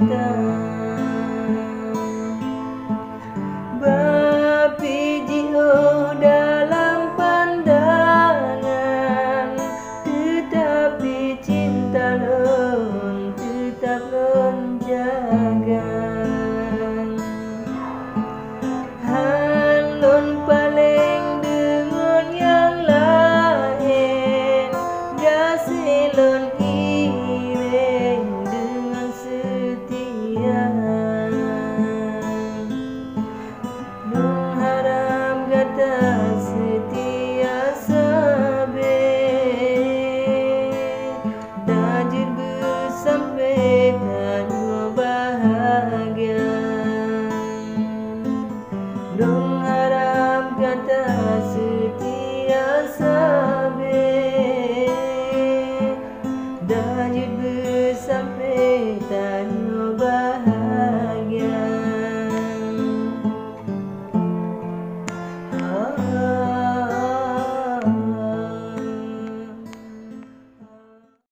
cinta. Bapiji dalam pandangan, tetapi cinta lon tetap lon jaga. Lon paling dengan yang lain, gasih lon iring dengan setia. Lon harap kata setia sabar, dajir bersampai tanpa bahagia. Lon harap kata setia sabar.